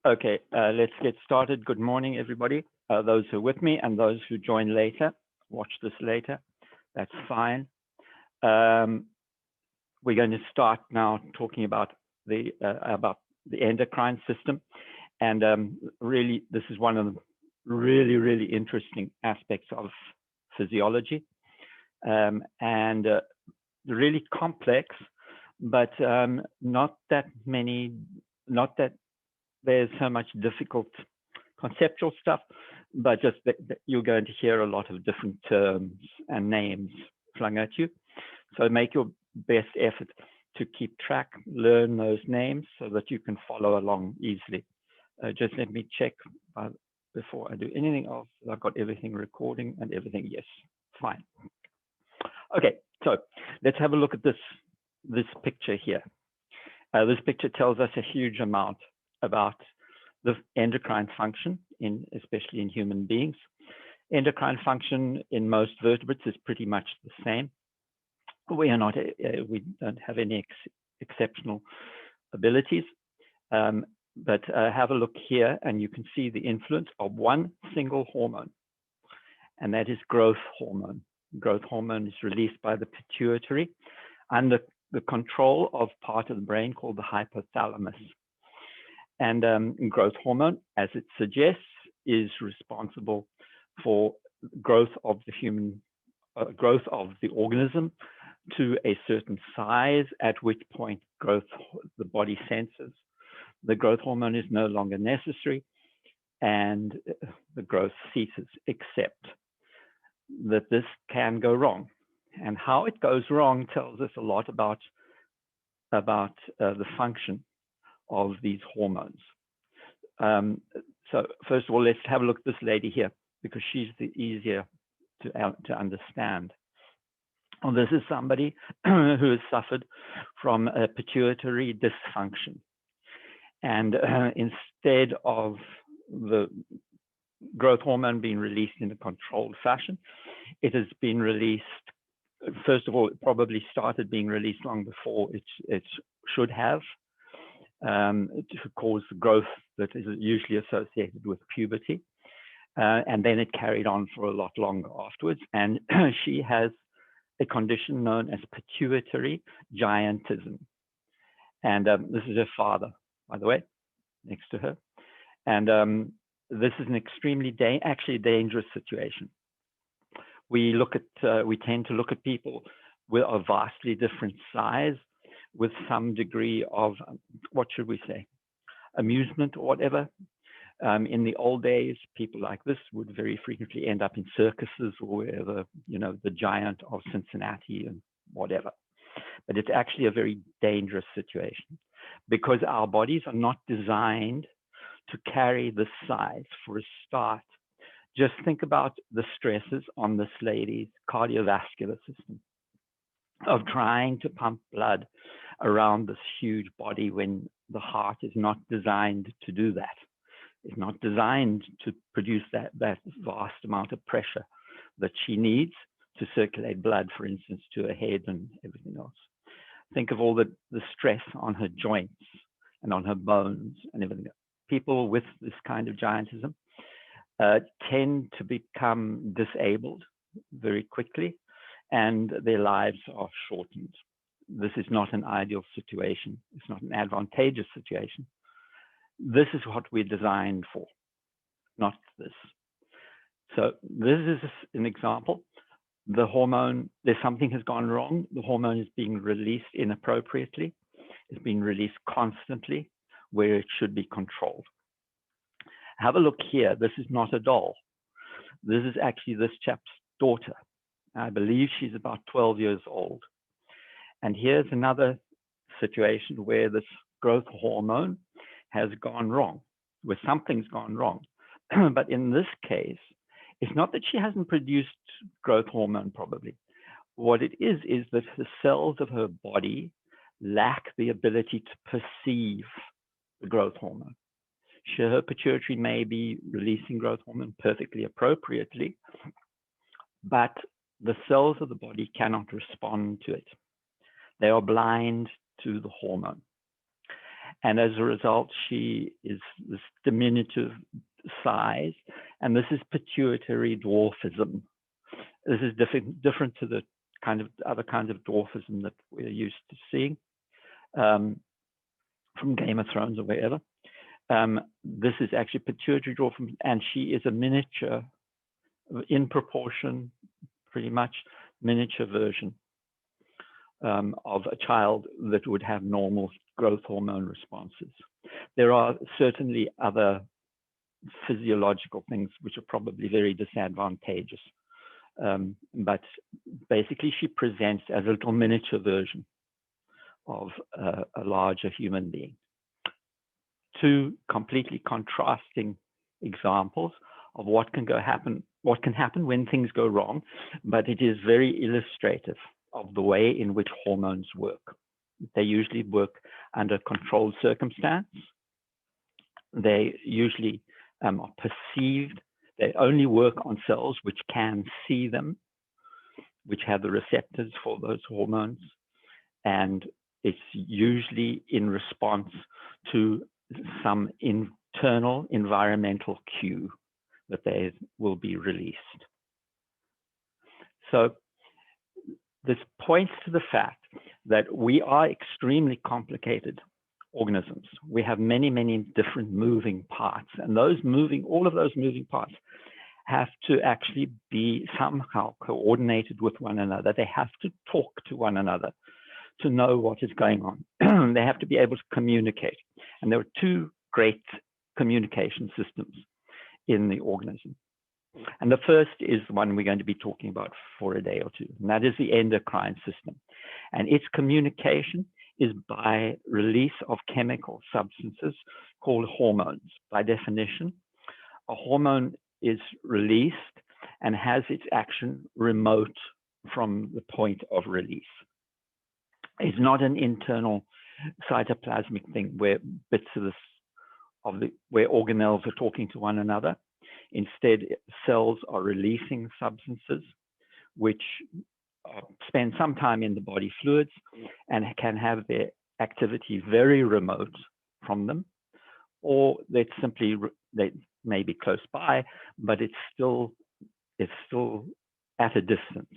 Okay, let's get started. Good morning, everybody. Those who are with me and those who join later, watch this later, that's fine. We're going to start now talking about the endocrine system. And really, this is one of the really interesting aspects of physiology, and really complex, but not that there's so much difficult conceptual stuff, but just that you're going to hear a lot of different terms and names flung at you. So make your best effort to keep track, learn those names so that you can follow along easily. Just let me check before I do anything else. I've got everything recording and everything. Yes, fine. Okay, so let's have a look at this picture here. This picture tells us a huge amount about the endocrine function, especially in human beings. Endocrine function in most vertebrates is pretty much the same. We don't have any exceptional abilities, but have a look here and you can see the influence of one single hormone, and that is growth hormone. Growth hormone is released by the pituitary under the control of part of the brain called the hypothalamus. And growth hormone, as it suggests, is responsible for growth of the organism to a certain size, at which point the body senses the growth hormone is no longer necessary and the growth ceases, except that this can go wrong. And how it goes wrong tells us a lot about the function of these hormones. So first of all, let's have a look at this lady here, because she's the easier to understand. Well, this is somebody who has suffered from a pituitary dysfunction. And instead of the growth hormone being released in a controlled fashion, it has been released. First of all, it probably started being released long before it should have, to cause the growth that is usually associated with puberty. And then it carried on for a lot longer afterwards. And she has a condition known as pituitary giantism. And this is her father, by the way, next to her. And this is an extremely actually dangerous situation. We tend to look at people with a vastly different size, with some degree of, what should we say, amusement or whatever. In the old days, people like this would very frequently end up in circuses or wherever, the giant of Cincinnati and whatever. But it's actually a very dangerous situation because our bodies are not designed to carry this size. For a start, just think about the stresses on this lady's cardiovascular system of trying to pump blood around this huge body when the heart is not designed to do that. It's not designed to produce that vast amount of pressure that she needs to circulate blood, for instance, to her head and everything else. Think of all the stress on her joints and on her bones and everything else. People with this kind of giantism tend to become disabled very quickly, and their lives are shortened. This is not an ideal situation. It's not an advantageous situation. This is what we're designed for, not this. So this is an example. The hormone, something has gone wrong. The hormone is being released inappropriately. It's being released constantly where it should be controlled. Have a look here. This is not a doll. This is actually this chap's daughter. I believe she's about 12 years old. And here's another situation where this growth hormone has gone wrong, where something's gone wrong. But in this case, it's not that she hasn't produced growth hormone probably. What it is that the cells of her body lack the ability to perceive the growth hormone. Sure, her pituitary may be releasing growth hormone perfectly appropriately, but the cells of the body cannot respond to it. They are blind to the hormone. And as a result, she is this diminutive size, and this is pituitary dwarfism. This is different to the kind of other kinds of dwarfism that we're used to seeing from Game of Thrones or wherever. This is actually pituitary dwarfism, and she is a miniature, in proportion, pretty much miniature version of a child that would have normal growth hormone responses. There are certainly other physiological things which are probably very disadvantageous. But basically, she presents as a little miniature version of a larger human being. Two completely contrasting examples of what can happen when things go wrong, but it is very illustrative of the way in which hormones work. They usually work under controlled circumstance. They usually are perceived. They only work on cells which can see them, which have the receptors for those hormones. And it's usually in response to some internal environmental cue that they will be released. So this points to the fact that we are extremely complicated organisms. We have many, many different moving parts, and all of those moving parts have to actually be somehow coordinated with one another. They have to talk to one another to know what is going on. They have to be able to communicate. And there are two great communication systems in the organism. And the first is the one we're going to be talking about for a day or two, and that is the endocrine system. And its communication is by release of chemical substances called hormones. By definition, a hormone is released and has its action remote from the point of release. It's not an internal cytoplasmic thing where bits where organelles are talking to one another. Instead, cells are releasing substances which spend some time in the body fluids and can have their activity very remote from them, or they may be close by, but it's still at a distance.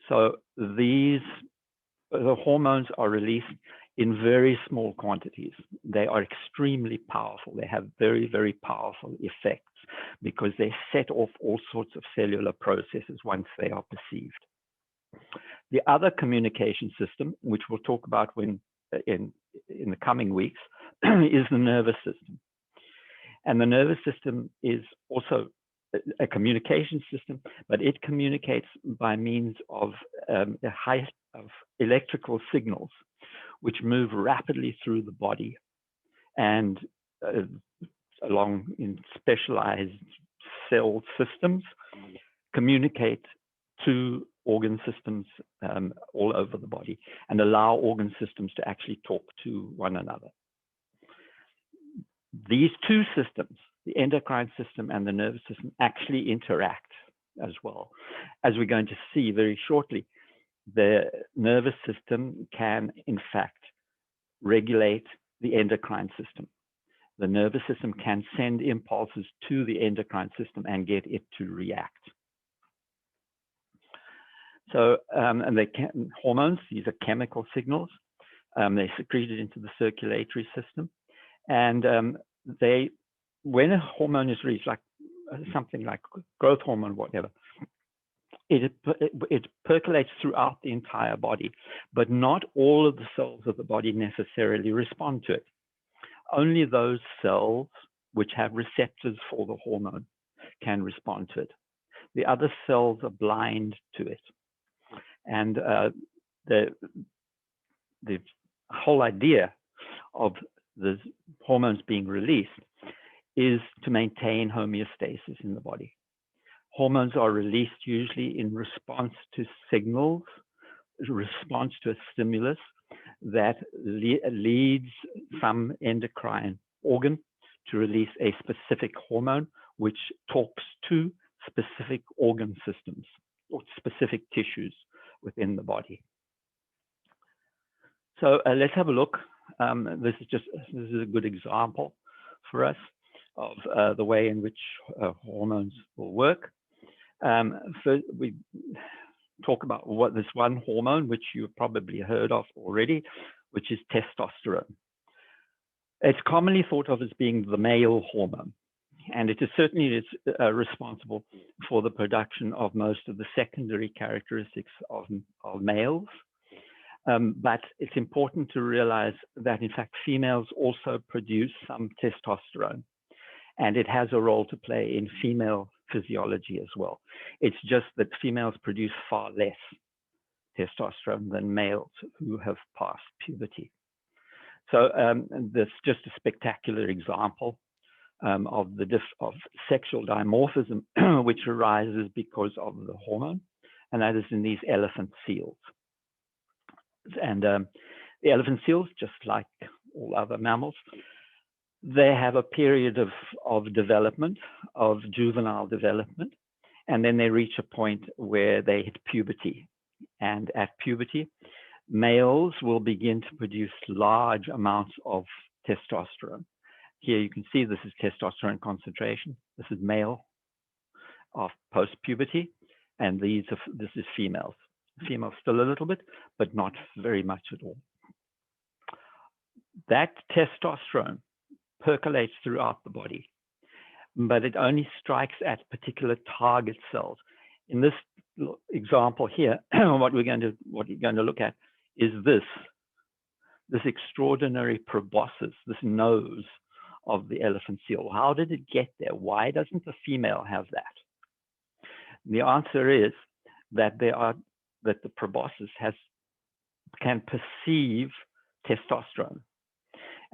So the hormones are released in very small quantities. They are extremely powerful. They have very, very powerful effects because they set off all sorts of cellular processes once they are perceived. The other communication system, which we'll talk about in the coming weeks, is the nervous system. And the nervous system is also a communication system, but it communicates by means of the height of electrical signals, which move rapidly through the body and along in specialized cell systems, communicate to organ systems all over the body and allow organ systems to actually talk to one another. These two systems, the endocrine system and the nervous system, actually interact as well. As we're going to see very shortly, the nervous system can, in fact, regulate the endocrine system. The nervous system can send impulses to the endocrine system and get it to react. So, and hormones, these are chemical signals. They're secreted into the circulatory system. And when a hormone is released, like something like growth hormone, whatever, it percolates throughout the entire body, but not all of the cells of the body necessarily respond to it. Only those cells which have receptors for the hormone can respond to it. The other cells are blind to it. And the whole idea of the hormones being released is to maintain homeostasis in the body. Hormones are released usually in response to signals, response to a stimulus that leads some endocrine organ to release a specific hormone which talks to specific organ systems or specific tissues within the body. So let's have a look This is a good example for us of the way in which hormones will work. So we talk about this one hormone, which you've probably heard of already, which is testosterone. It's commonly thought of as being the male hormone, and it is certainly responsible for the production of most of the secondary characteristics of males. But it's important to realize that, in fact, females also produce some testosterone, and it has a role to play in female physiology as well. It's just that females produce far less testosterone than males who have passed puberty. So that's just a spectacular example of sexual dimorphism, which arises because of the hormone, and that is in these elephant seals. And the elephant seals, just like all other mammals, they have a period of development, of juvenile development, and then they reach a point where they hit puberty. And at puberty, males will begin to produce large amounts of testosterone. Here you can see this is testosterone concentration. This is male of post-puberty, and this is females. Females still a little bit, but not very much at all. That testosterone percolates throughout the body, but it only strikes at particular target cells. In this example here, what you're going to look at is this extraordinary proboscis, this nose of the elephant seal. How did it get there? Why doesn't the female have that? And the answer is that the proboscis can perceive testosterone.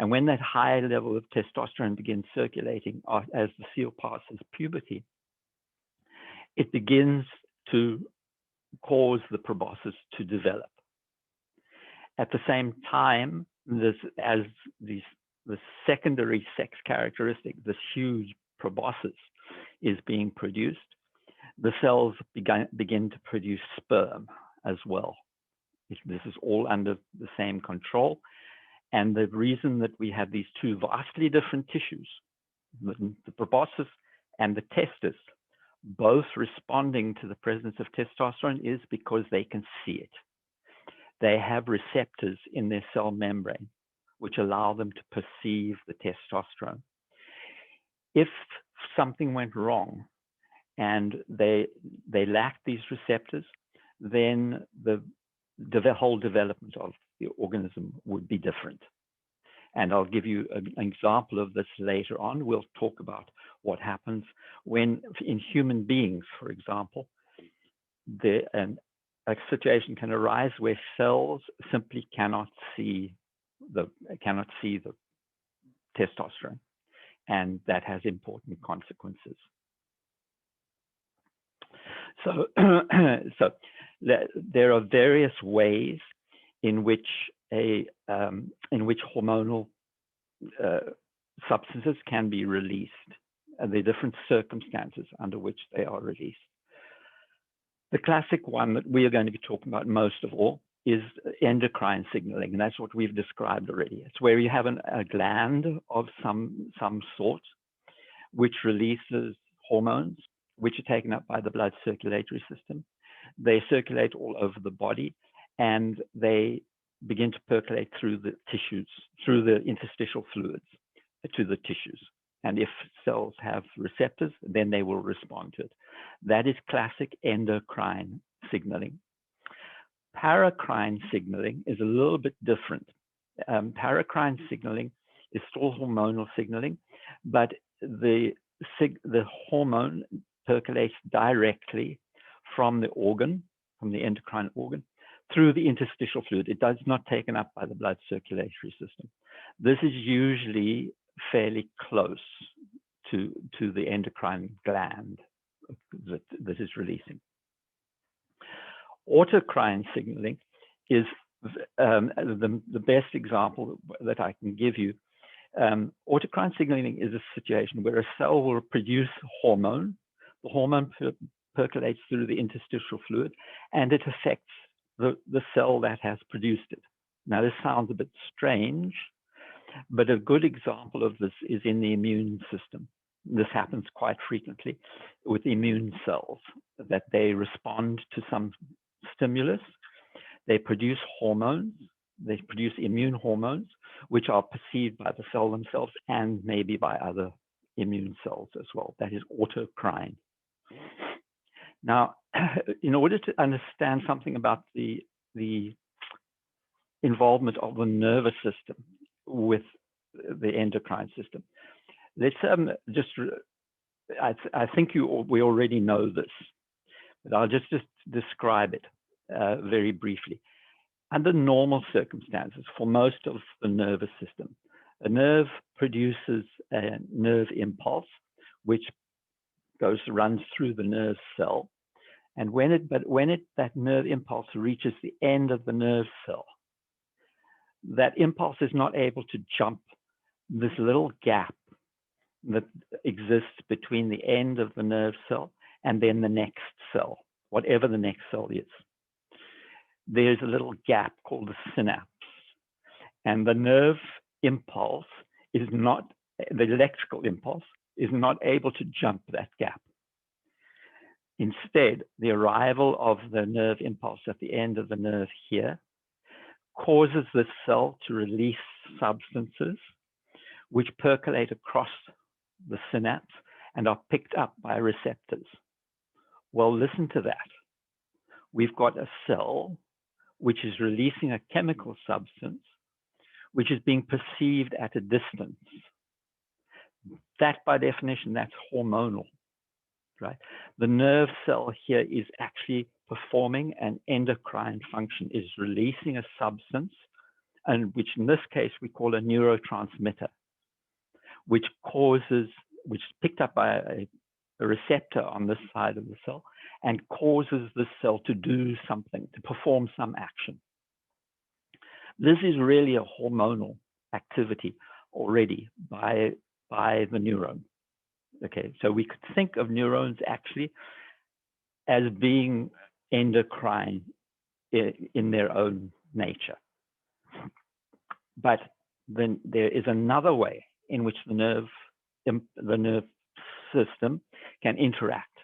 And when that high level of testosterone begins circulating as the seal passes puberty, it begins to cause the proboscis to develop. At the same time, the secondary sex characteristic, this huge proboscis, is being produced, the cells begin to produce sperm as well. This is all under the same control. And the reason that we have these two vastly different tissues, the proboscis and the testis, both responding to the presence of testosterone, is because they can see it. They have receptors in their cell membrane which allow them to perceive the testosterone. If something went wrong and they lacked these receptors, then the whole development of the organism would be different. And I'll give you an example of this later on. We'll talk about what happens when, in human beings, for example, a situation can arise where cells simply cannot see the testosterone, and that has important consequences. So, there are various ways in which hormonal substances can be released, and the different circumstances under which they are released. The classic one that we are going to be talking about most of all is endocrine signaling, and that's what we've described already. It's where you have a gland of some sort which releases hormones, which are taken up by the blood circulatory system. They circulate all over the body, and they begin to percolate through the tissues, through the interstitial fluids to the tissues. And if cells have receptors, then they will respond to it. That is classic endocrine signaling. Paracrine signaling is a little bit different. Paracrine signaling is still hormonal signaling, but the hormone percolates directly from the organ, from the endocrine organ, through the interstitial fluid. It does not taken up by the blood circulatory system. This is usually fairly close to the endocrine gland that is releasing. Autocrine signaling is the best example that I can give you. Autocrine signaling is a situation where a cell will produce hormone. The hormone percolates through the interstitial fluid, and it affects the cell that has produced it. Now, this sounds a bit strange, but a good example of this is in the immune system. This happens quite frequently with immune cells, that they respond to some stimulus. They produce hormones. They produce immune hormones, which are perceived by the cell themselves and maybe by other immune cells as well. That is autocrine. Now, in order to understand something about the involvement of the nervous system with the endocrine system, let's I think we already know this, but I'll just describe it very briefly. Under normal circumstances, for most of the nervous system, a nerve produces a nerve impulse, which runs through the nerve cell. And when that nerve impulse reaches the end of the nerve cell, that impulse is not able to jump this little gap that exists between the end of the nerve cell and then the next cell, whatever the next cell is. There's a little gap called the synapse, and the nerve impulse is not, the electrical impulse is not able to jump that gap. Instead, the arrival of the nerve impulse at the end of the nerve here causes the cell to release substances which percolate across the synapse and are picked up by receptors. Well, listen to that. We've got a cell which is releasing a chemical substance which is being perceived at a distance. That, by definition, that's hormonal, right? The nerve cell here is actually performing an endocrine function, is releasing a substance, and which in this case we call a neurotransmitter, which is picked up by a receptor on this side of the cell and causes the cell to do something, to perform some action. This is really a hormonal activity already by the neuron. Okay, so we could think of neurons actually as being endocrine in their own nature. But then there is another way in which the nerve system can interact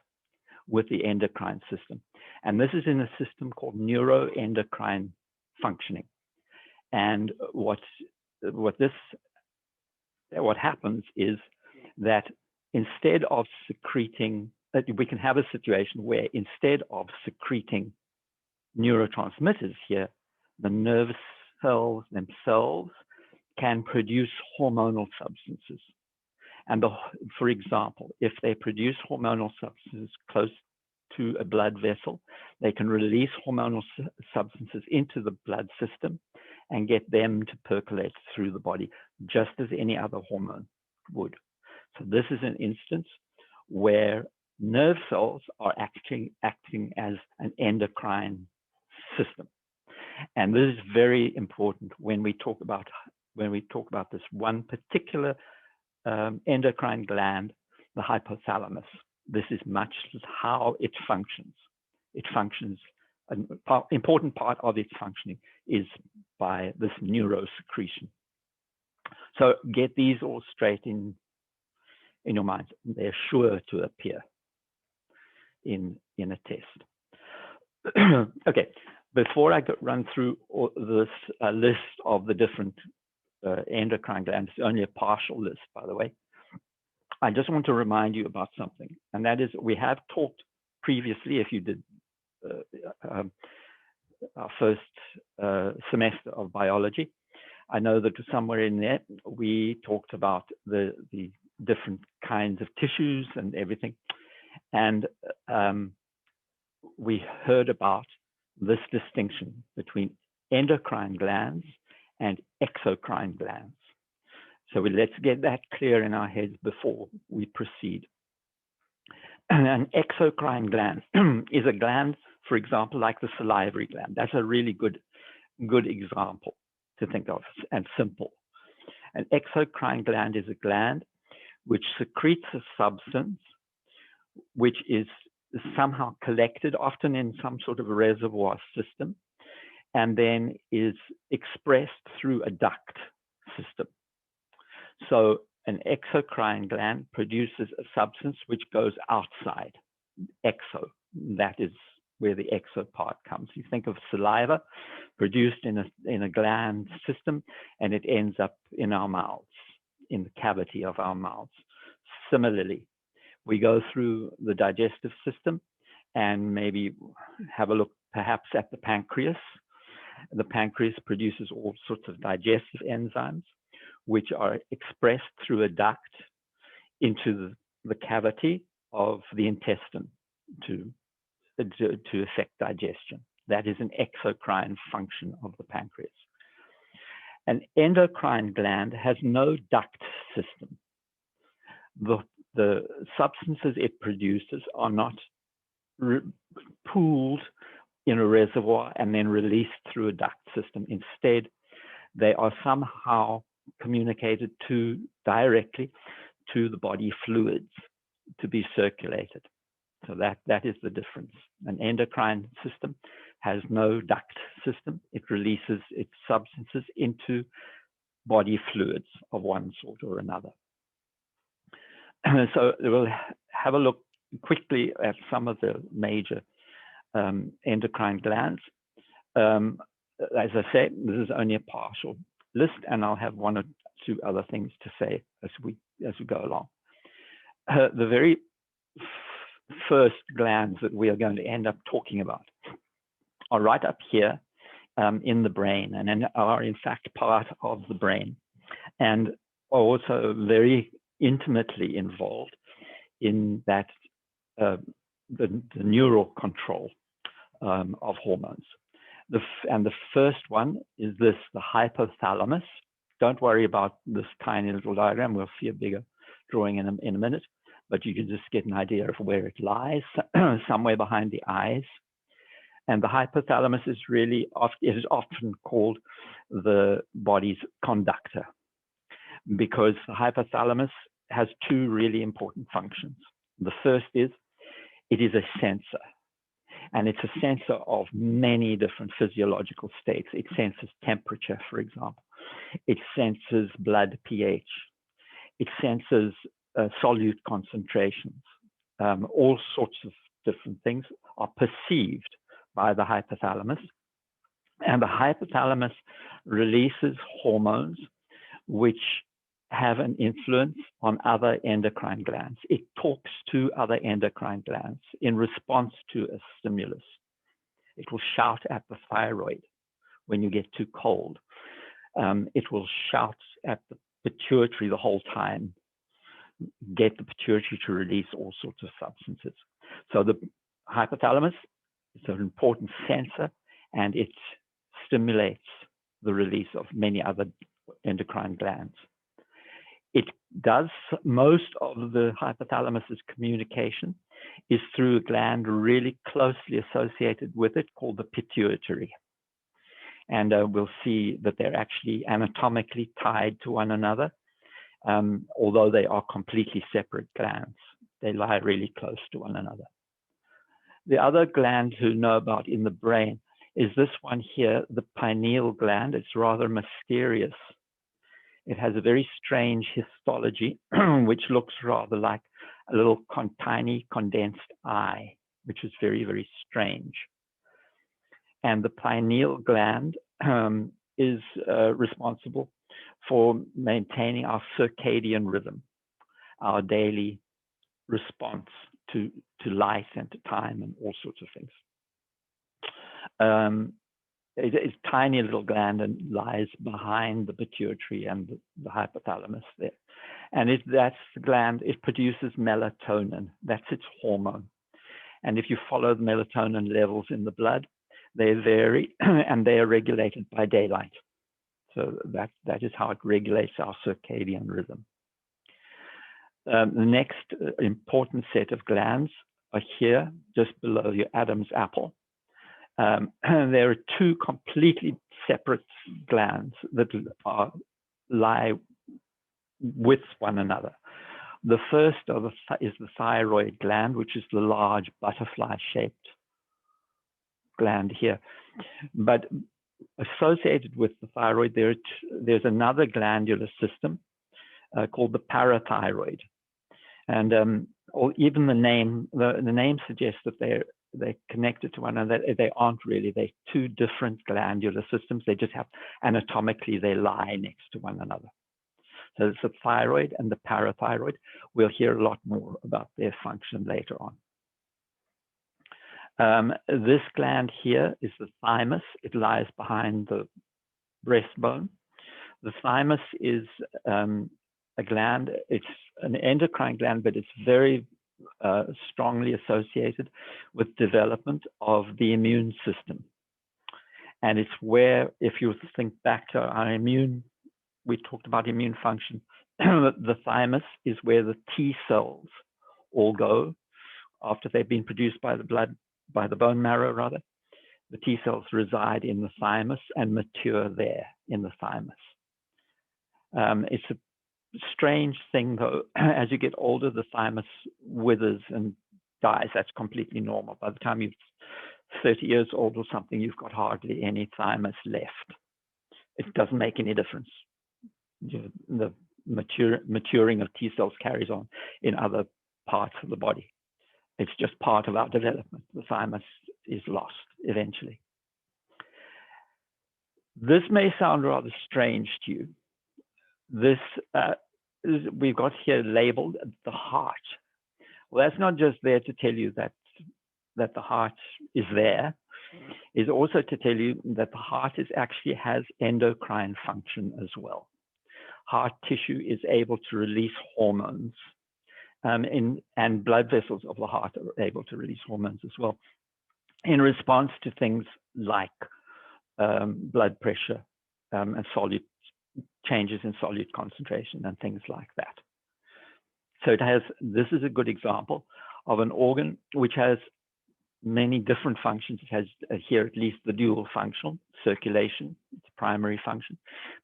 with the endocrine system. And this is in a system called neuroendocrine functioning. And what happens is that instead of secreting, we can have a situation where instead of secreting neurotransmitters here, the nerve cells themselves can produce hormonal substances. And for example, if they produce hormonal substances close to a blood vessel, they can release hormonal substances into the blood system and get them to percolate through the body, just as any other hormone would. So this is an instance where nerve cells are acting as an endocrine system. And this is very important when we talk about this one particular endocrine gland, the hypothalamus. This is much how it functions. It functions, an important part of its functioning is by this neurosecretion. So get these all straight in your mind. They're sure to appear in a test. Okay, before I run through this list of the different endocrine glands, it's only a partial list, by the way, I just want to remind you about something, and that is we have talked previously, if you did our first semester of biology, I know that somewhere in there we talked about the different kinds of tissues and everything, and we heard about this distinction between endocrine glands and exocrine glands. So let's get that clear in our heads before we proceed. An exocrine gland is a gland, for example, like the salivary gland. That's a really good example to think of, and simple. An exocrine gland is a gland which secretes a substance which is somehow collected, often in some sort of reservoir system, and then is expressed through a duct system. So an exocrine gland produces a substance which goes outside, exo. That is where the exo part comes. You think of saliva produced in a gland system, and it ends up in our mouths, in the cavity of our mouths. Similarly, we go through the digestive system and maybe have a look perhaps at the pancreas. The pancreas produces all sorts of digestive enzymes, which are expressed through a duct into the cavity of the intestine to affect digestion. That is an exocrine function of the pancreas. An endocrine gland has no duct system. The substances it produces are not pooled in a reservoir and then released through a duct system. Instead, they are somehow communicated directly to the body fluids to be circulated. So that is the difference. An endocrine system has no duct system. It releases its substances into body fluids of one sort or another. So we'll have a look quickly at some of the major endocrine glands. As I say, this is only a partial list, and I'll have one or two other things to say as we go along. The very first glands that we are going to end up talking about are right up here in the brain, and are in fact part of the brain, and are also very intimately involved in that the neural control of hormones. And the first one is this, the hypothalamus. Don't worry about this tiny little diagram. We'll see a bigger drawing in a minute, but you can just get an idea of where it lies, somewhere behind the eyes. And the hypothalamus is really often called the body's conductor, because the hypothalamus has two really important functions. The first is it is a sensor. And it's a sensor of many different physiological states. It senses temperature, for example. It senses blood pH. It senses solute concentrations. All sorts of different things are perceived by the hypothalamus. And the hypothalamus releases hormones which have an influence on other endocrine glands. It talks to other endocrine glands in response to a stimulus. It will shout at the thyroid when you get too cold. It will shout at the pituitary the whole time, get the pituitary to release all sorts of substances. So the hypothalamus is an important sensor, and it stimulates the release of many other endocrine glands. It does most of the hypothalamus's communication is through a gland really closely associated with it called the pituitary. And we'll see that they're actually anatomically tied to one another, although they are completely separate glands. They lie really close to one another. The other gland to know about in the brain is this one here, the pineal gland. It's rather mysterious. It has a very strange histology, which looks rather like a little tiny condensed eye, which is very, very strange. And the pineal gland is responsible for maintaining our circadian rhythm, our daily response to light and to time and all sorts of things. It's a tiny little gland and lies behind the pituitary and the hypothalamus there. And that's the gland, it produces melatonin. That's its hormone. And if you follow the melatonin levels in the blood, they vary and they are regulated by daylight. So that is how it regulates our circadian rhythm. The next important set of glands are here, just below your Adam's apple. There are two completely separate glands that lie with one another. The first is the thyroid gland, which is the large butterfly-shaped gland here. But associated with the thyroid, there's another glandular system called the parathyroid. And or even the name suggests that they're connected to one another. They aren't really. They're two different glandular systems. They just have, anatomically, they lie next to one another. So it's the thyroid and the parathyroid. We'll hear a lot more about their function later on. This gland here is the thymus. It lies behind the breastbone. The thymus is a gland. It's an endocrine gland, but it's very strongly associated with development of the immune system. And it's where, if you think back to our we talked about immune function, the thymus is where the T cells all go after they've been produced by the blood, by the bone marrow rather. The T cells reside in the thymus and mature there in the thymus. It's a strange thing though, as you get older, the thymus withers and dies. That's completely normal. By the time you're 30 years old or something, you've got hardly any thymus left. It doesn't make any difference. The maturing of T cells carries on in other parts of the body. It's just part of our development. The thymus is lost eventually. This may sound rather strange to you. This we've got here labeled the heart. Well, that's not just there to tell you that the heart is there. It's also to tell you that the heart actually has endocrine function as well. Heart tissue is able to release hormones, and blood vessels of the heart are able to release hormones as well in response to things like blood pressure and changes in solute concentration and things like that. So this is a good example of an organ which has many different functions. It has here at least the dual function, circulation, its primary function,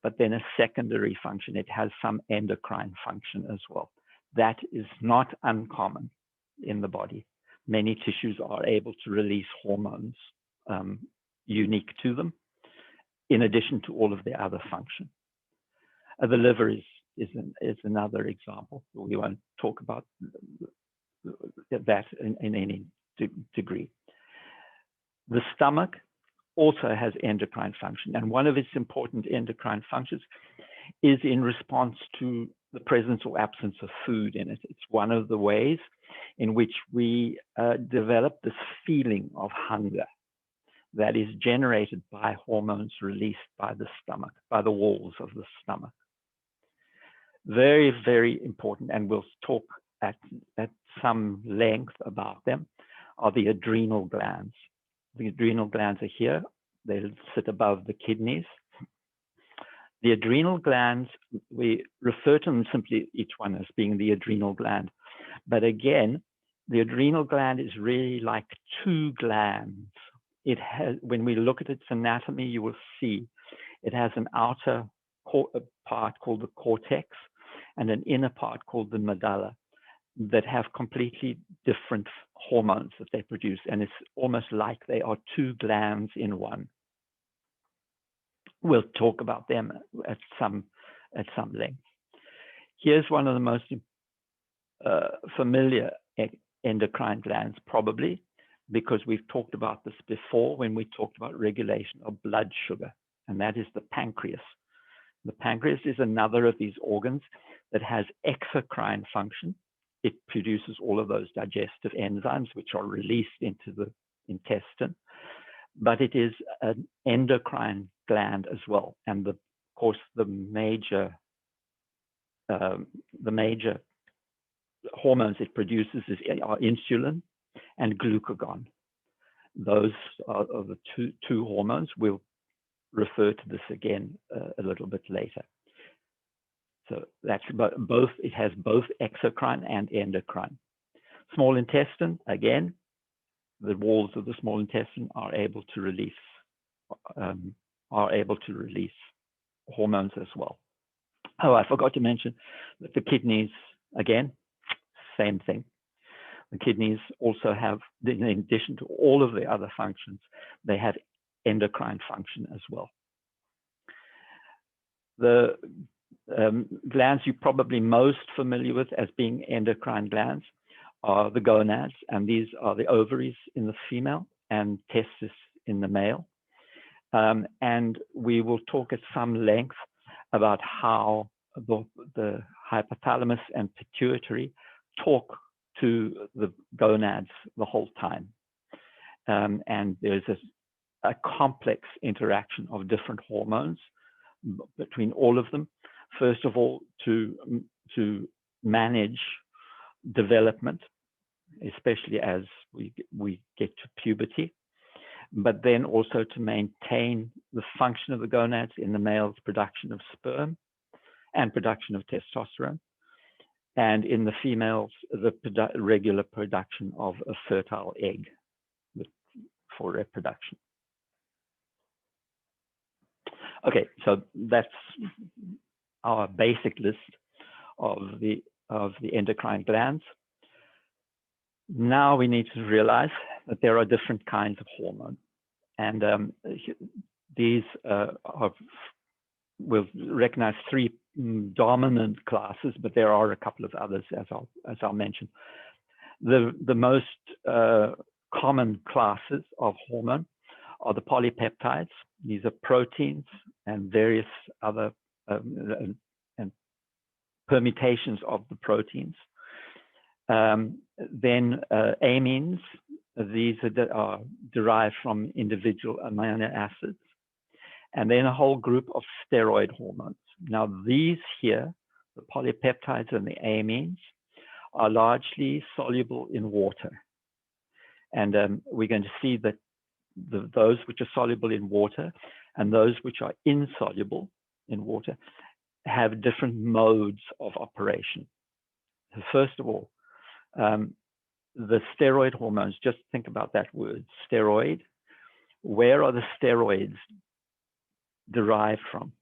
but then a secondary function. It has some endocrine function as well. That is not uncommon in the body. Many tissues are able to release hormones unique to them, in addition to all of their other functions. The liver is another example. We won't talk about that in any degree. The stomach also has endocrine function, and one of its important endocrine functions is in response to the presence or absence of food in it. It's one of the ways in which we develop this feeling of hunger that is generated by hormones released by the stomach, by the walls of the stomach. Very, very important, and we'll talk at some length about them, are the adrenal glands. The adrenal glands are here. They sit above the kidneys. The adrenal glands, we refer to them simply, each one as being the adrenal gland. But again, the adrenal gland is really like two glands. It has, when we look at its anatomy, you will see it has an outer part called the cortex and an inner part called the medulla that have completely different hormones that they produce. And it's almost like they are two glands in one. We'll talk about them at some length. Here's one of the most familiar endocrine glands, probably, because we've talked about this before when we talked about regulation of blood sugar, and that is the pancreas. The pancreas is another of these organs that has exocrine function. It produces all of those digestive enzymes which are released into the intestine, but it is an endocrine gland as well. And of course, the major hormones it produces are insulin and glucagon. Those are the two hormones. We'll refer to this again a little bit later. So that's both. It has both exocrine and endocrine. Small intestine, again, the walls of the small intestine are able to release hormones as well. Oh, I forgot to mention that the kidneys, again, same thing. The kidneys also have, in addition to all of the other functions, they have endocrine function as well. The glands you're probably most familiar with as being endocrine glands are the gonads, and these are the ovaries in the female and testis in the male. And we will talk at some length about how the hypothalamus and pituitary talk to the gonads the whole time. And there's a complex interaction of different hormones between all of them. First of all, to manage development, especially as we get to puberty, but then also to maintain the function of the gonads in the male's production of sperm and production of testosterone, and in the females, the regular production of a fertile egg for reproduction. Okay, so that's our basic list of the endocrine glands. Now we need to realize that there are different kinds of hormone, and these we'll recognize three dominant classes, but there are a couple of others, as I'll mention. The most common classes of hormone are the polypeptides. These are proteins and various other and permutations of the proteins. Then amines. These are derived from individual amino acids. And then a whole group of steroid hormones. Now these here, the polypeptides and the amines, are largely soluble in water. And we're going to see that those which are soluble in water and those which are insoluble in water have different modes of operation. So first of all, the steroid hormones, just think about that word, steroid. Where are the steroids derived from?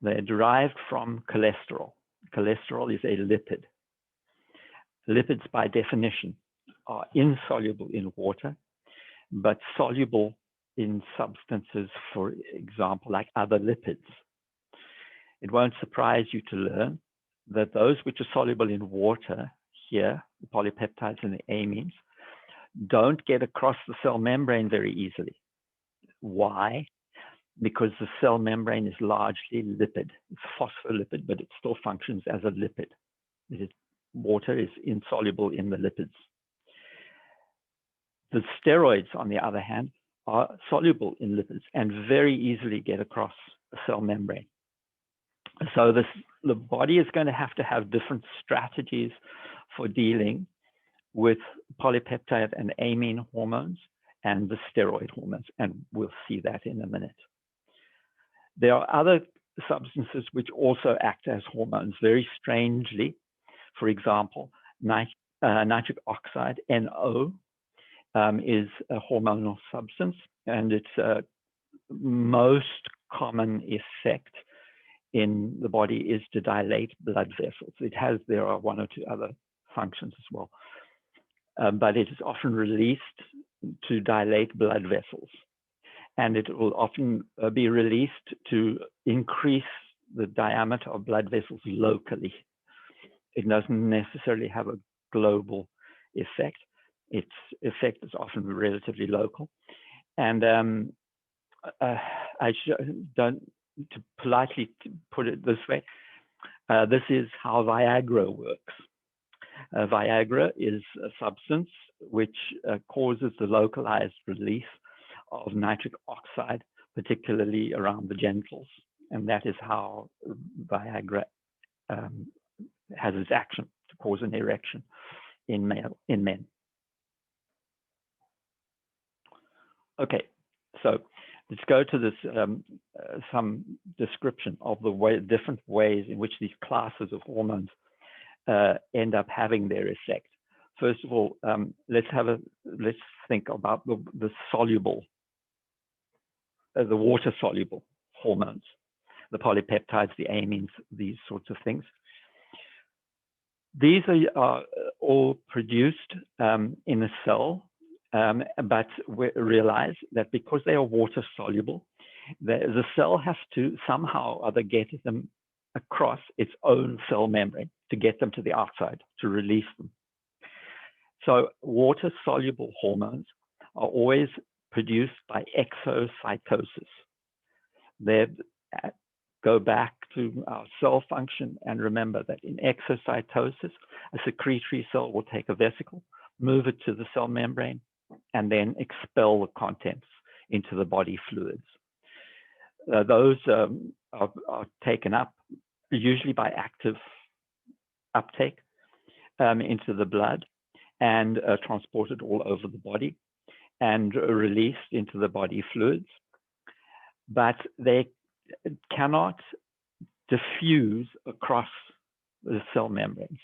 They're derived from cholesterol. Cholesterol is a lipid. Lipids, by definition, are insoluble in water, but soluble in substances, for example, like other lipids. It won't surprise you to learn that those which are soluble in water here, the polypeptides and the amines, don't get across the cell membrane very easily. Why? Because the cell membrane is largely lipid. It's phospholipid, but it still functions as a lipid. Water is insoluble in the lipids. The steroids, on the other hand, are soluble in lipids and very easily get across the cell membrane. So the body is going to have different strategies for dealing with polypeptide and amine hormones and the steroid hormones, and we'll see that in a minute. There are other substances which also act as hormones very strangely. For example, nitric oxide, NO, is a hormonal substance, and its most common effect in the body is to dilate blood vessels. There are one or two other functions as well, but it is often released to dilate blood vessels, and it will often be released to increase the diameter of blood vessels locally. It doesn't necessarily have a global effect. Its effect is often relatively local. And to politely put it this way, this is how Viagra works. Viagra is a substance which causes the localized release of nitric oxide, particularly around the genitals. And that is how Viagra has its action to cause an erection in men. Okay, so let's go to this some description of the different ways in which these classes of hormones end up having their effect. First of all, let's think about the soluble, the water-soluble hormones, the polypeptides, the amines, these sorts of things. These are all produced in a cell But we realize that because they are water soluble, the cell has to somehow either get them across its own cell membrane to get them to the outside, to release them. So water soluble hormones are always produced by exocytosis. They go back to our cell function and remember that in exocytosis, a secretory cell will take a vesicle, move it to the cell membrane, and then expel the contents into the body fluids. Those are taken up usually by active uptake into the blood and transported all over the body and released into the body fluids. But they cannot diffuse across the cell membranes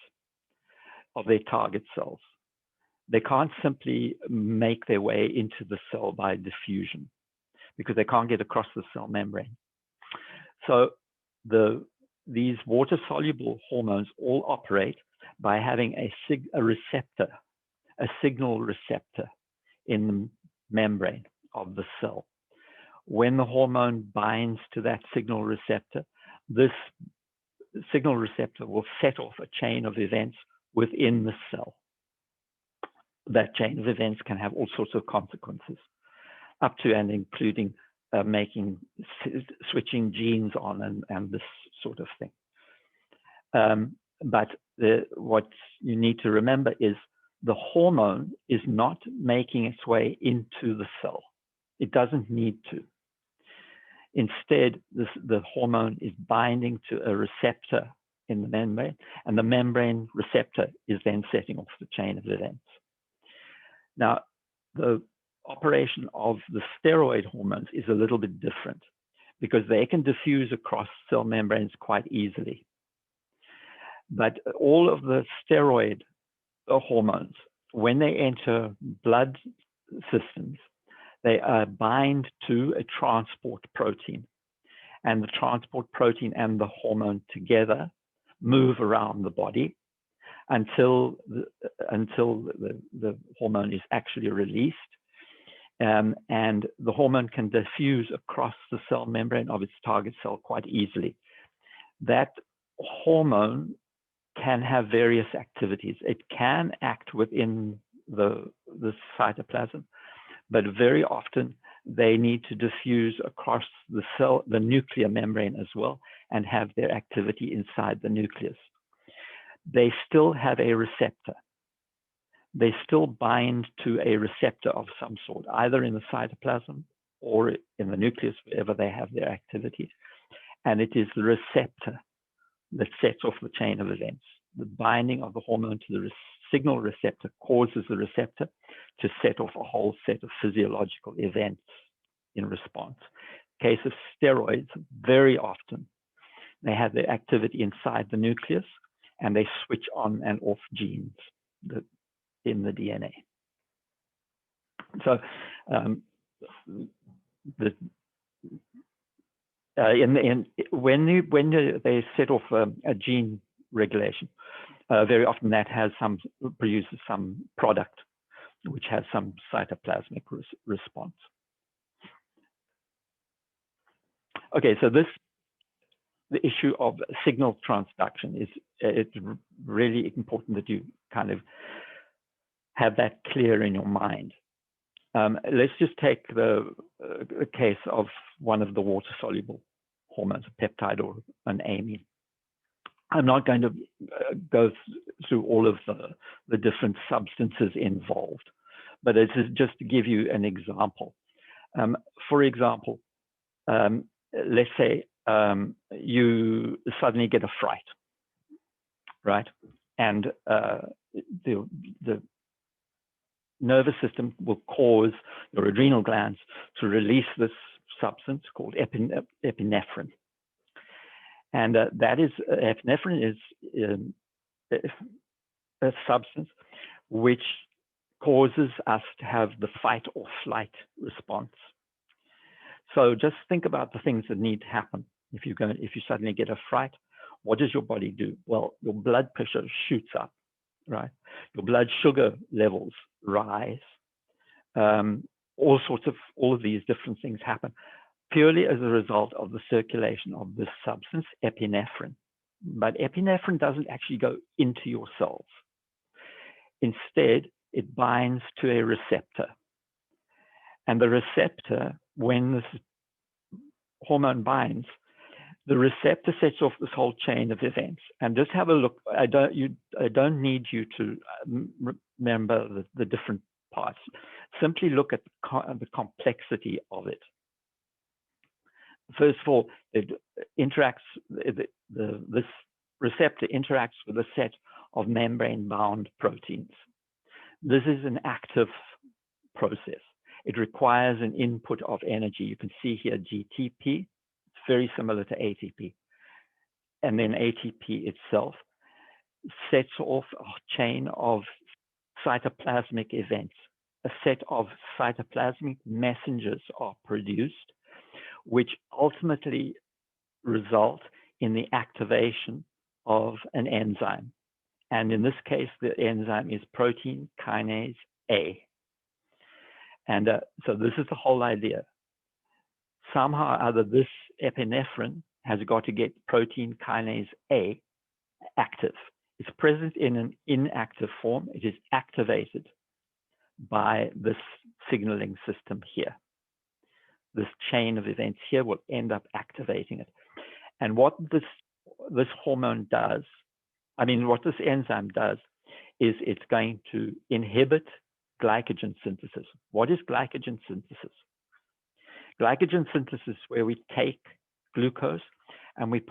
of their target cells. They can't simply make their way into the cell by diffusion because they can't get across the cell membrane. So these water-soluble hormones all operate by having a signal receptor in the membrane of the cell. When the hormone binds to that signal receptor, this signal receptor will set off a chain of events within the cell. That chain of events can have all sorts of consequences, up to and including switching genes on and this sort of thing. But what you need to remember is the hormone is not making its way into the cell. It doesn't need to. Instead, the hormone is binding to a receptor in the membrane, and the membrane receptor is then setting off the chain of events. Now, the operation of the steroid hormones is a little bit different because they can diffuse across cell membranes quite easily. But all of the steroid hormones, when they enter blood systems, they bind to a transport protein. And the transport protein and the hormone together move around the body until the hormone is actually released. And the hormone can diffuse across the cell membrane of its target cell quite easily. That hormone can have various activities. It can act within the cytoplasm, but very often they need to diffuse across the nuclear membrane as well, and have their activity inside the nucleus. They still have a receptor. They still bind to a receptor of some sort, either in the cytoplasm or in the nucleus, wherever they have their activity. And it is the receptor that sets off the chain of events. The binding of the hormone to the signal receptor causes the receptor to set off a whole set of physiological events in response. In case of steroids, very often they have their activity inside the nucleus and they switch on and off genes in the DNA. So when they set off a gene regulation, very often that produces some product which has some cytoplasmic response. Okay, so the issue of signal transduction it's really important that you kind of have that clear in your mind. Let's just take the case of one of the water-soluble hormones, a peptide or an amine. I'm not going to go through all of the different substances involved, but it's just to give you an example. For example, let's say you suddenly get a fright, right? And the nervous system will cause your adrenal glands to release this substance called epinephrine. And epinephrine is a substance which causes us to have the fight or flight response. So just think about the things that need to happen. If you suddenly get a fright, what does your body do? Well, your blood pressure shoots up, right? Your blood sugar levels rise. all of these different things happen purely as a result of the circulation of this substance, epinephrine. But epinephrine doesn't actually go into your cells. Instead, it binds to a receptor. And the receptor, when this hormone binds, the receptor sets off this whole chain of events. And just have a look. I don't need you to remember the different parts. Simply look at the complexity of it. First of all, it interacts. This receptor interacts with a set of membrane-bound proteins. This is an active process. It requires an input of energy. You can see here GTP. It's very similar to ATP. And then ATP itself sets off a chain of cytoplasmic events. A set of cytoplasmic messengers are produced, which ultimately result in the activation of an enzyme. And in this case, the enzyme is protein kinase A. And so this is the whole idea. Somehow or other, this epinephrine has got to get protein kinase A active. It's present in an inactive form. It is activated by this signaling system here. This chain of events here will end up activating it. And what this hormone does, what this enzyme does, is it's going to inhibit glycogen synthesis. What is glycogen synthesis? Glycogen synthesis is where we take glucose and we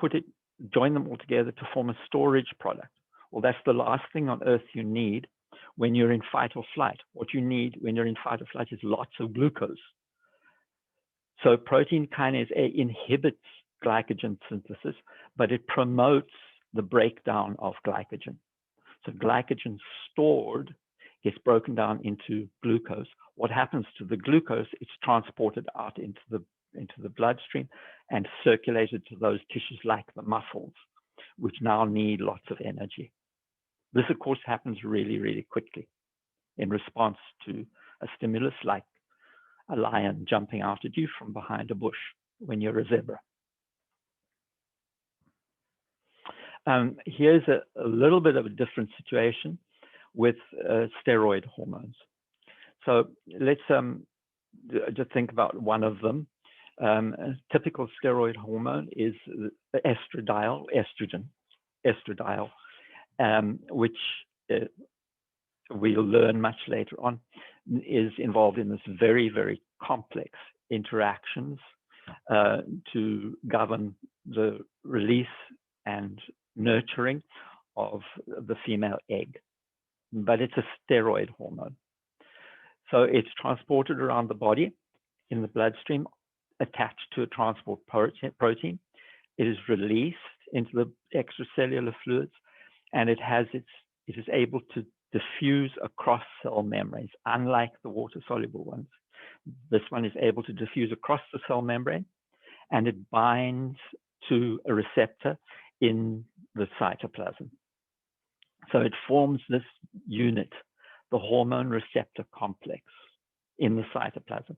join them all together to form a storage product. Well, that's the last thing on earth you need when you're in fight or flight. What you need when you're in fight or flight is lots of glucose. So protein kinase A inhibits glycogen synthesis, but it promotes the breakdown of glycogen. So glycogen stored gets broken down into glucose. What happens to the glucose? It's transported out into the bloodstream and circulated to those tissues like the muscles, which now need lots of energy. This, of course, happens really, really quickly in response to a stimulus like a lion jumping out at you from behind a bush when you're a zebra. Here's a little bit of a different situation with steroid hormones. So let's just think about one of them. A typical steroid hormone is estrogen, which we'll learn much later on, is involved in this very, very complex interactions to govern the release and nurturing of the female egg. But it's a steroid hormone. So it's transported around the body in the bloodstream, attached to a transport protein. It is released into the extracellular fluids, and it is able to diffuse across cell membranes, unlike the water-soluble ones. This one is able to diffuse across the cell membrane, and it binds to a receptor in the cytoplasm. So it forms this unit, the hormone receptor complex in the cytoplasm.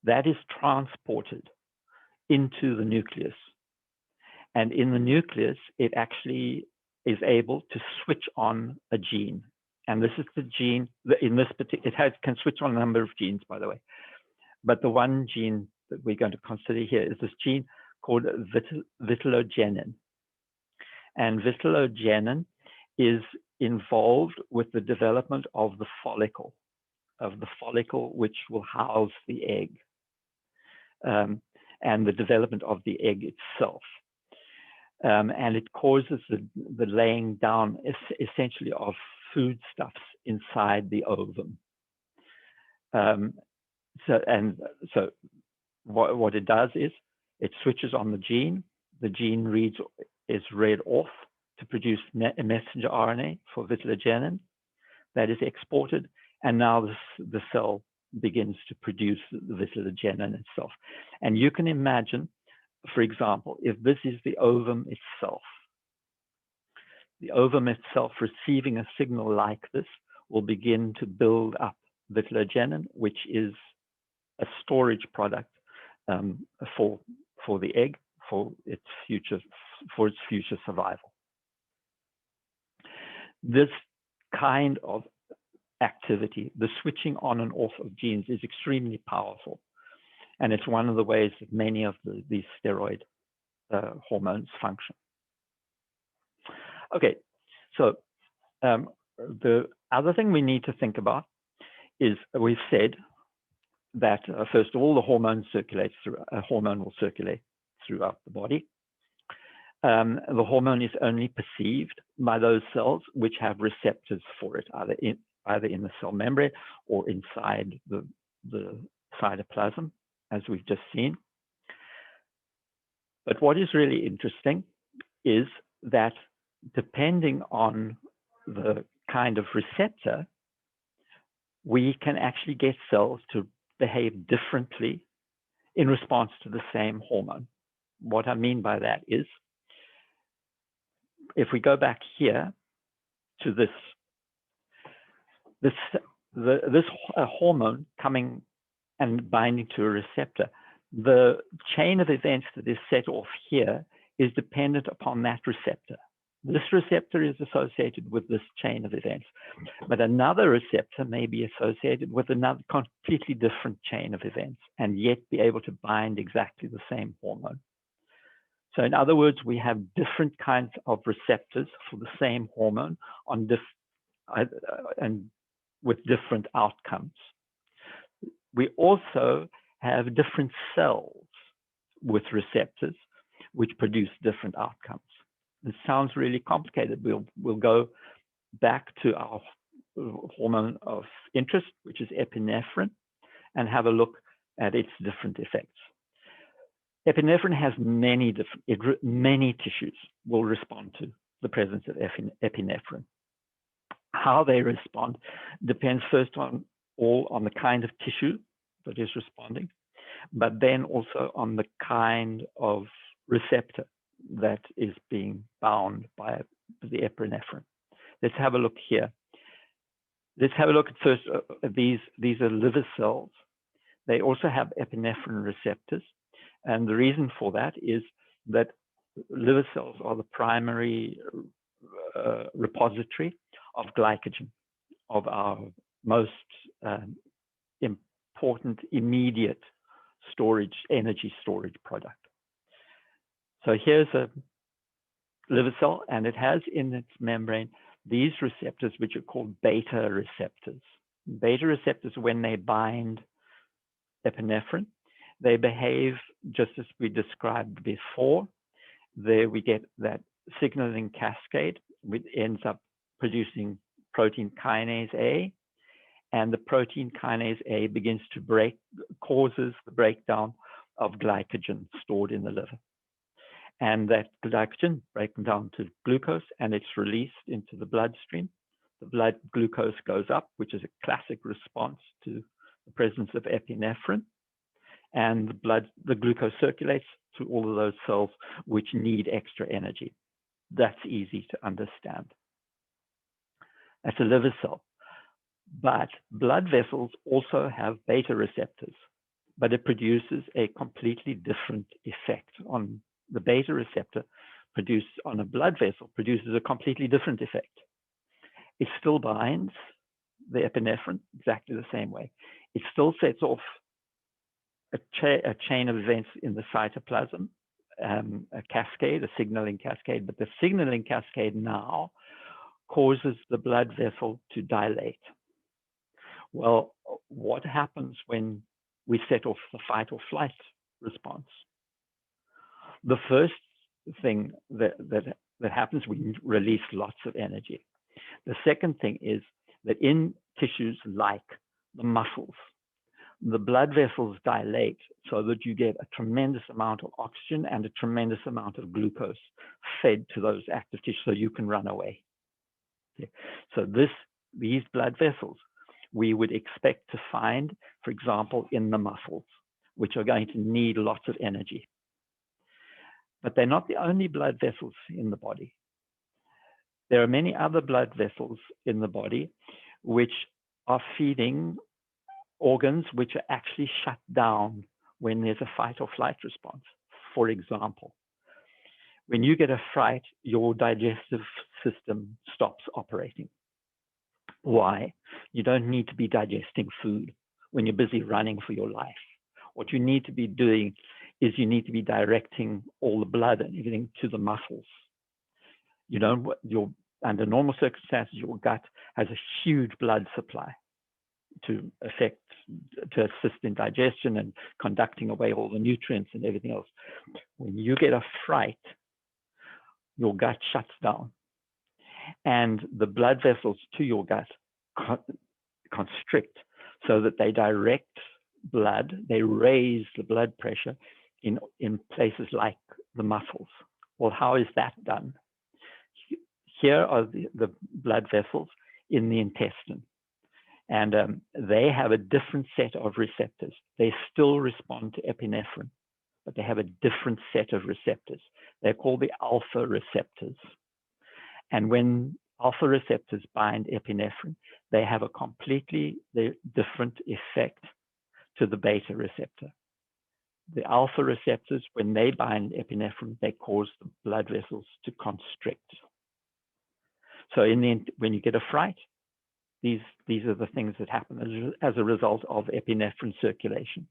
That is transported into the nucleus. And in the nucleus, it actually is able to switch on a gene. And this is the gene, in this particular, it can switch on a number of genes, by the way. But the one gene that we're going to consider here is this gene called vitellogenin. And vitellogenin is involved with the development of the follicle which will house the egg, and the development of the egg itself. And it causes the laying down essentially of foodstuffs inside the ovum. So what it does is it switches on the gene is read off to produce a messenger RNA for vitellogenin that is exported, and now the cell begins to produce the vitellogenin itself. And you can imagine, for example, if this is the ovum itself receiving a signal like this will begin to build up vitellogenin, which is a storage product for the egg, for its future survival. This kind of activity, the switching on and off of genes, is extremely powerful, and it's one of the ways that many of these steroid hormones function. Okay, so the other thing we need to think about is, we've said that first of all, the hormone will circulate throughout the body. The hormone is only perceived by those cells which have receptors for it, either in the cell membrane or inside the cytoplasm, as we've just seen. But what is really interesting is that depending on the kind of receptor, we can actually get cells to behave differently in response to the same hormone. What I mean by that is, if we go back here to this hormone coming and binding to a receptor, the chain of events that is set off here is dependent upon that receptor. This receptor is associated with this chain of events, but another receptor may be associated with another completely different chain of events and yet be able to bind exactly the same hormone. So in other words, we have different kinds of receptors for the same hormone and with different outcomes. We also have different cells with receptors which produce different outcomes. This sounds really complicated. We'll go back to our hormone of interest, which is epinephrine, and have a look at its different effects. Epinephrine has many tissues will respond to the presence of epinephrine. How they respond depends first on the kind of tissue that is responding, but then also on the kind of receptor that is being bound by the epinephrine. Let's have a look here. Let's have a look at first, these are liver cells. They also have epinephrine receptors. And the reason for that is that liver cells are the primary repository of glycogen, of our most important immediate energy storage product. So here's a liver cell, and it has in its membrane these receptors, which are called beta receptors. Beta receptors, when they bind epinephrine, they behave just as we described before. There we get that signaling cascade, which ends up producing protein kinase A, and the protein kinase A begins to causes the breakdown of glycogen stored in the liver. And that glycogen breaks down to glucose, and it's released into the bloodstream. The blood glucose goes up, which is a classic response to the presence of epinephrine. And the glucose circulates to all of those cells which need extra energy. That's easy to understand. That's a liver cell. But blood vessels also have beta receptors, but it produces a completely different effect. On the beta receptor produced on a blood vessel produces a completely different effect. It still binds the epinephrine exactly the same way. It still sets off a chain of events in the cytoplasm, a cascade, a signaling cascade, but the signaling cascade now causes the blood vessel to dilate. Well, what happens when we set off the fight or flight response? The first thing that happens, we release lots of energy. The second thing is that in tissues like the muscles, the blood vessels dilate so that you get a tremendous amount of oxygen and a tremendous amount of glucose fed to those active tissues so you can run away. Okay. So these blood vessels we would expect to find, for example, in the muscles, which are going to need lots of energy. But they're not the only blood vessels in the body. There are many other blood vessels in the body which are feeding organs which are actually shut down when there's a fight or flight response. For example, when you get a fright, your digestive system stops operating. Why? You don't need to be digesting food when you're busy running for your life. What you need to be doing is you need to be directing all the blood and everything to the muscles. You don't, under normal circumstances, your gut has a huge blood supply to assist in digestion and conducting away all the nutrients and everything else. When you get a fright, your gut shuts down, and the blood vessels to your gut constrict so that they direct blood, they raise the blood pressure in places like the muscles. Well, how is that done? Here are the blood vessels in the intestine, and they have a different set of receptors. They still respond to epinephrine, but they have a different set of receptors. They're called the alpha receptors. And when alpha receptors bind epinephrine, they have a completely different effect to the beta receptor. The alpha receptors, when they bind epinephrine, they cause the blood vessels to constrict. So when you get a fright, these are the things that happen as a result of epinephrine circulation.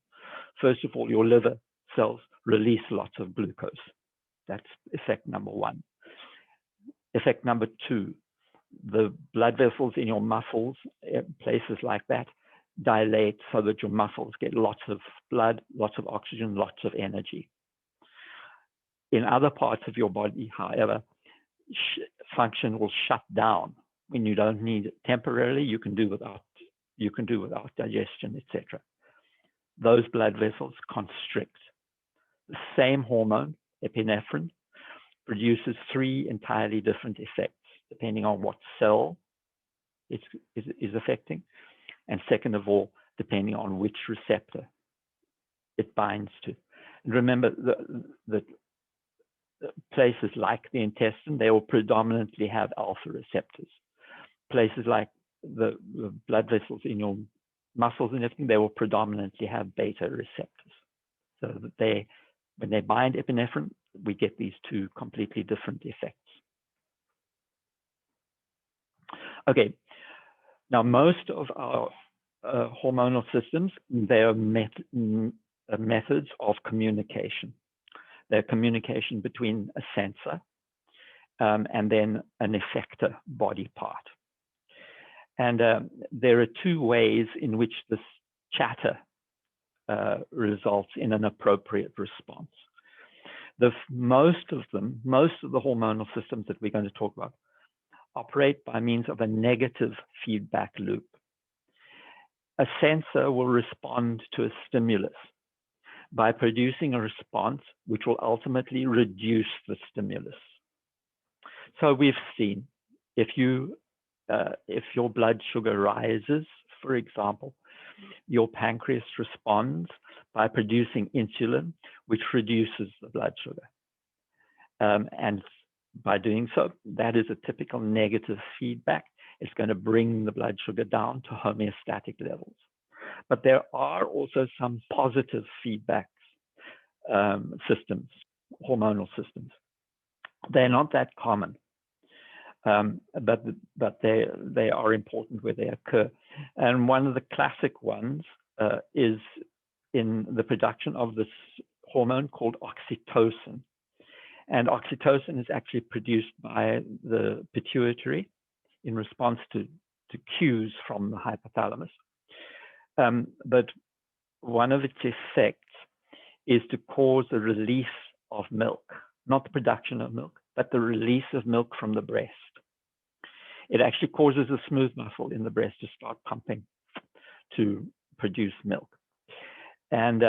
First of all, your liver cells release lots of glucose. That's effect number one. Effect number two, the blood vessels in your muscles, places like that, dilate so that your muscles get lots of blood, lots of oxygen, lots of energy. In other parts of your body, however, function will shut down when you don't need it. Temporarily, you can do without digestion, etc. Those blood vessels constrict. The same hormone, epinephrine, produces three entirely different effects depending on what cell it is affecting, and second of all, depending on which receptor it binds to. And remember, the places like the intestine, they will predominantly have alpha receptors. Places like the blood vessels in your muscles and everything, they will predominantly have beta receptors. So that when they bind epinephrine, we get these two completely different effects. Okay, now most of our hormonal systems, they are methods of communication. They're communication between a sensor and then an effector body part. And there are two ways in which this chatter results in an appropriate response. Most of the hormonal systems that we're going to talk about operate by means of a negative feedback loop. A sensor will respond to a stimulus by producing a response which will ultimately reduce the stimulus. So we've seen if your blood sugar rises, for example, your pancreas responds by producing insulin, which reduces the blood sugar. And by doing so, that is a typical negative feedback. It's going to bring the blood sugar down to homeostatic levels. But there are also some positive feedback systems, hormonal systems. They're not that common, but they are important where they occur. And one of the classic ones is in the production of this hormone called oxytocin. And oxytocin is actually produced by the pituitary in response to cues from the hypothalamus. But one of its effects is to cause the release of milk, not the production of milk, but the release of milk from the breast. It actually causes a smooth muscle in the breast to start pumping to produce milk. And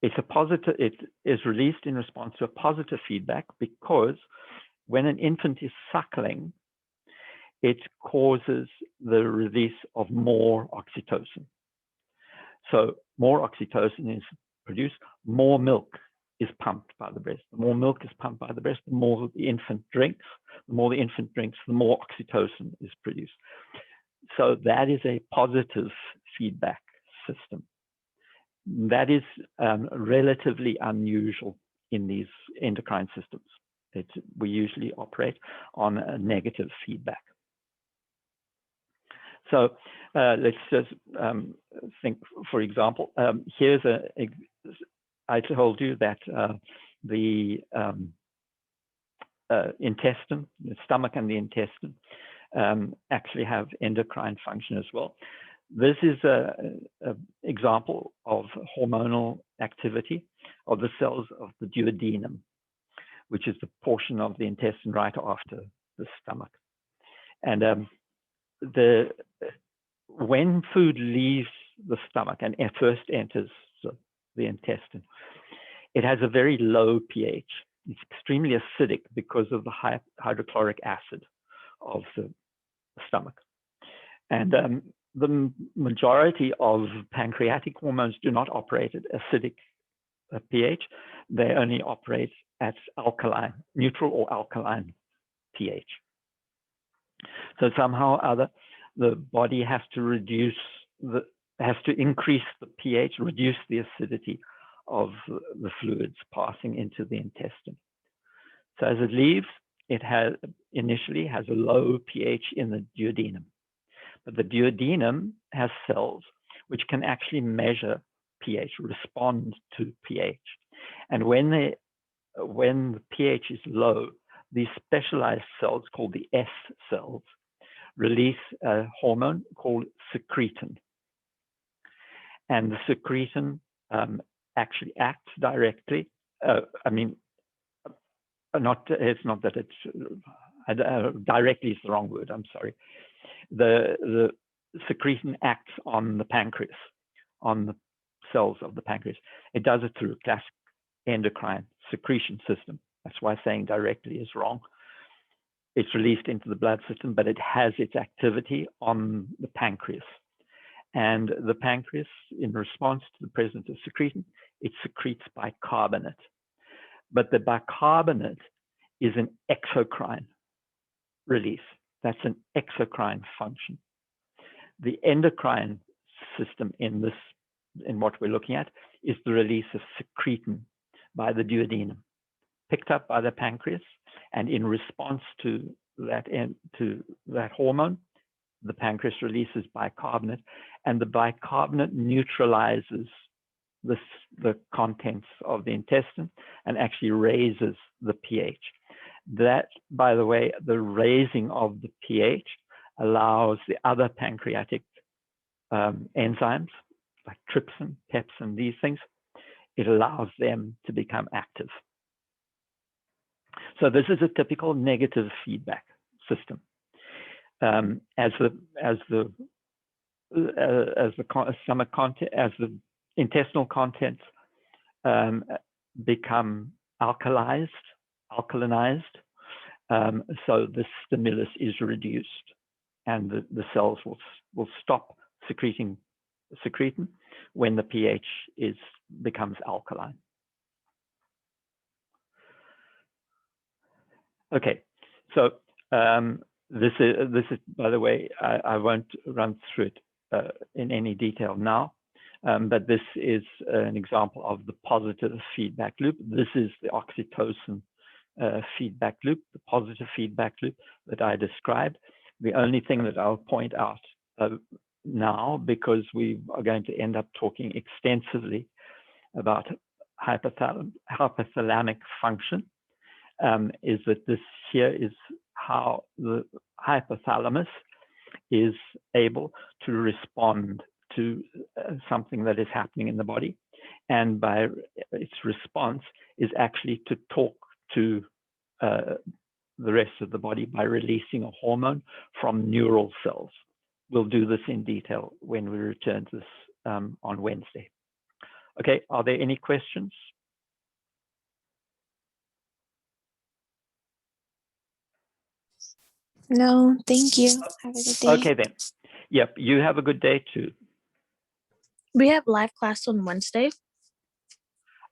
it is released in response to a positive feedback because when an infant is suckling, it causes the release of more oxytocin. So more oxytocin is produced, more milk is pumped by the breast. The more milk is pumped by the breast, the more the infant drinks. The more the infant drinks, the more oxytocin is produced. So that is a positive feedback system. That is relatively unusual in these endocrine systems. We usually operate on a negative feedback. So let's just think, for example, here's I told you that the intestine, the stomach and the intestine actually have endocrine function as well. This is an example of hormonal activity of the cells of the duodenum, which is the portion of the intestine right after the stomach. And when food leaves the stomach and first enters the intestine, it has a very low pH. It's extremely acidic because of the high hydrochloric acid of the stomach. And the majority of pancreatic hormones do not operate at acidic pH. They only operate at alkaline, neutral or alkaline pH. So somehow or other, the body has to increase the pH, reduce the acidity of the fluids passing into the intestine. So as it leaves, it initially has a low pH in the duodenum. But the duodenum has cells which can actually measure pH, respond to pH. And when the pH is low, these specialized cells called the S cells release a hormone called secretin. And the secretin actually acts directly. It's not that it's directly is the wrong word, I'm sorry. The secretin acts on the pancreas, on the cells of the pancreas. It does it through a classic endocrine secretion system. That's why saying directly is wrong. It's released into the blood system, but it has its activity on the pancreas. And the pancreas, in response to the presence of secretin, it secretes bicarbonate. But the bicarbonate is an exocrine release. That's an exocrine function. The endocrine system in what we're looking at is the release of secretin by the duodenum, picked up by the pancreas, and in response to that hormone, the pancreas releases bicarbonate, and the bicarbonate neutralizes the contents of the intestine and actually raises the pH. That, by the way, the raising of the pH allows the other pancreatic enzymes like trypsin, pepsin, these things, it allows them to become active. So this is a typical negative feedback system. As the intestinal contents become alkalinized, so the stimulus is reduced, and the cells will stop secreting secretin when the pH becomes alkaline. Okay, so this is, by the way, I won't run through it in any detail now, but this is an example of the positive feedback loop. This is the oxytocin feedback loop, the positive feedback loop that I described. The only thing that I'll point out now, because we are going to end up talking extensively about hypothalamic function, is that this here is how the hypothalamus is able to respond to something that is happening in the body, and by its response is actually to talk to the rest of the body by releasing a hormone from neural cells. We'll do this in detail when we return to this on Wednesday. Okay, are there any questions? No, thank you. Have a good day. Okay then. Yep, you have a good day too. We have live class on Wednesday.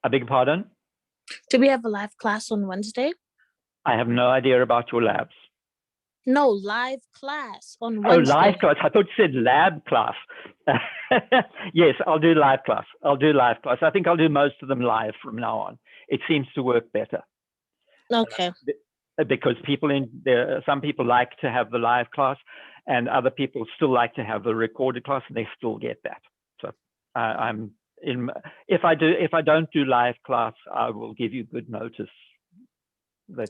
I beg your pardon? Do we have a live class on Wednesday? I have no idea about your labs. No, live class on Oh, Wednesday. live class. I thought you said lab class. Yes, I'll do live class. I'll do live class. I think I'll do most of them live from now on. It seems to work better. Okay. Because people in there, some people like to have the live class, and other people still like to have the recorded class, and they still get that. So I'm in. If I don't do live class, I will give you good notice.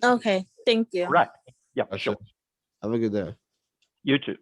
Okay. Thank you. Right. Yeah. Gotcha. Sure. Have a good day. You too.